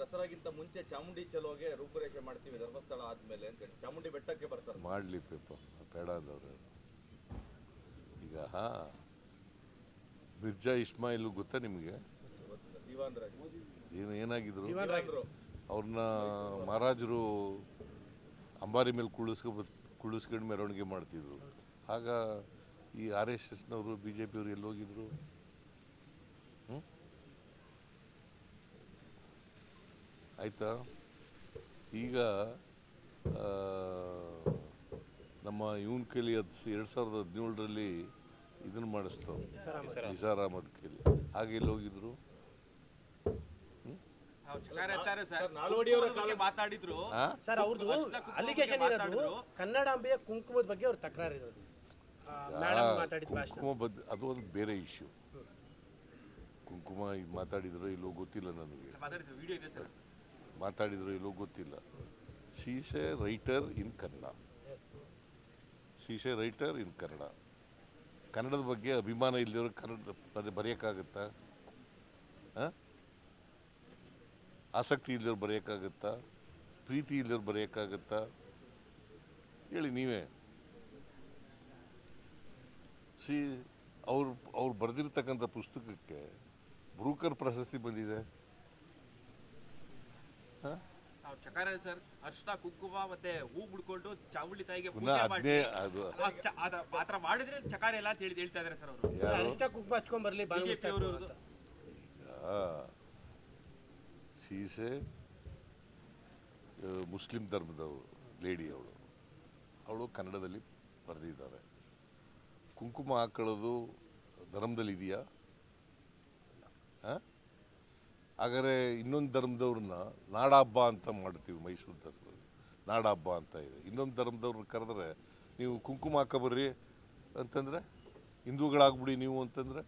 ದಸರಾಗಿಂತ ಮುಂಚೆ ಚಾಮುಂಡಿ ಚಲೋಗೆ ರೂಪುರೇಷೆ ಮಾಡ್ತೀವಿ ಧರ್ಮಸ್ಥಳ ಆದ್ಮೇಲೆ ಅಂತ ಹೇಳಿ ಚಾಮುಂಡಿ ಬೆಟ್ಟಕ್ಕೆ ಬರ್ತಾರೆ. ಮಾಡಲಿ ಪೇಪ ಬೇಡ ಅಂದವ್ರು. ಈಗ ಮಿರ್ಜಾ ಇಸ್ಮಾಯಿಲ್ ಗೊತ್ತಾ ನಿಮಗೆ? ಏನಾಗಿದ್ರು ಅವ್ರನ್ನ ಮಹಾರಾಜರು ಅಂಬಾರಿ ಮೇಲೆ ಕುಳಿಸ್ಕೊಂಡು ಮೆರವಣಿಗೆ ಮಾಡ್ತಿದ್ರು. ಆಗ ಈ RSSನವರು BJPಯವರು ಎಲ್ಲಿ ಹೋಗಿದ್ರು? ಆಯಿತಾ? ಈಗ ನಮ್ಮ ಇವನ್ ಕೈಲಿ 2017ರಲ್ಲಿ ಇದನ್ನು ಮಾಡಿಸ್ತಾವ ನಿಸಾರ್ ಅಹಮದ್ ಕೈಲಿ. ಹಾಗೆ ಎಲ್ಲಿ ಹೋಗಿದ್ರು? ಮಾತಾಡಿದ್ರು ಸರ್, ಅವ್ರದ್ದು ಅಲಿಗೇಷನ್ ಇರೋದು ಕನ್ನಡಾಂಬೆಯ ಕುಂಕುಮದ ಬಗ್ಗೆ ಅವ್ರ ತಕರಾರು ಇರೋದು. ಕುಂಕುಮ ಅದು ಒಂದು ಬೇರೆ ಇಶ್ಯೂ. ಕುಂಕುಮ ಇದು ಮಾತಾಡಿದ್ರು ಇಲ್ಲೋ ಗೊತ್ತಿಲ್ಲ ನನಗೆ, ಮಾತಾಡಿದ್ರು ಇಲ್ಲೋ ಗೊತ್ತಿಲ್ಲ. ಶಿ ಈಸ್ ಎ ರೈಟರ್ ಇನ್ ಕನ್ನಡ. ಕನ್ನಡದ ಬಗ್ಗೆ ಅಭಿಮಾನ ಇಲ್ಲದವ್ರು ಕನ್ನಡ ಬರೆಯೋಕ್ಕಾಗತ್ತಾ? ಆಸಕ್ತಿ ಇಲ್ಲದವ್ರು ಬರೆಯೋಕ್ಕಾಗತ್ತಾ? ಪ್ರೀತಿ ಇಲ್ಲದವ್ರು ಬರೆಯೋಕ್ಕಾಗತ್ತಾ? ಹೇಳಿ ನೀವೇ. ಅವ್ರು ಬರೆದಿರ್ತಕ್ಕಂಥ ಪುಸ್ತಕಕ್ಕೆ ಬ್ರೂಕರ್ ಪ್ರಶಸ್ತಿ ಬಂದಿದೆ. ಸರ್, ಅರ್ಶಿನ ಕುಂಕುಮ ಮತ್ತೆ ಹೂ ಬಿಡ್ಕೊಂಡು ಚಾಮುಂಡಿ ತಾಯಿಗೆ ಆತರ ಮಾಡಿದ್ರೆ ಚಕಾರ ಎಲ್ಲ ಹೇಳ್ತಾ ಇದಾರೆ ಸರ್ ಅವರು. ಅರ್ಶಿನ ಕುಂಕುಮ ಹಚ್ಕೊಂಡ್ ಬರ್ಲಿ ಸೀಸೆ ಮುಸ್ಲಿಂ ಧರ್ಮದವರು ಲೇಡಿ, ಅವಳು ಕನ್ನಡದಲ್ಲಿ ಬರೆದಿದ್ದಾರೆ. ಕುಂಕುಮ ಹಾಕೊಳ್ಳೋದು ಧರ್ಮದಲ್ಲಿ ಇದೆಯಾ? ಹಾಗಾದರೆ ಇನ್ನೊಂದು ಧರ್ಮದವ್ರನ್ನ ನಾಡಹಬ್ಬ ಅಂತ ಮಾಡ್ತೀವಿ, ಮೈಸೂರು ದಸರಾ ನಾಡಹಬ್ಬ ಅಂತ ಇದೆ. ಇನ್ನೊಂದು ಧರ್ಮದವ್ರನ್ನ ಕರೆದ್ರೆ ನೀವು ಕುಂಕುಮ ಹಾಕೋಬರ್ರಿ ಅಂತಂದರೆ, ಹಿಂದೂಗಳಾಗ್ಬಿಡಿ ನೀವು ಅಂತಂದರೆ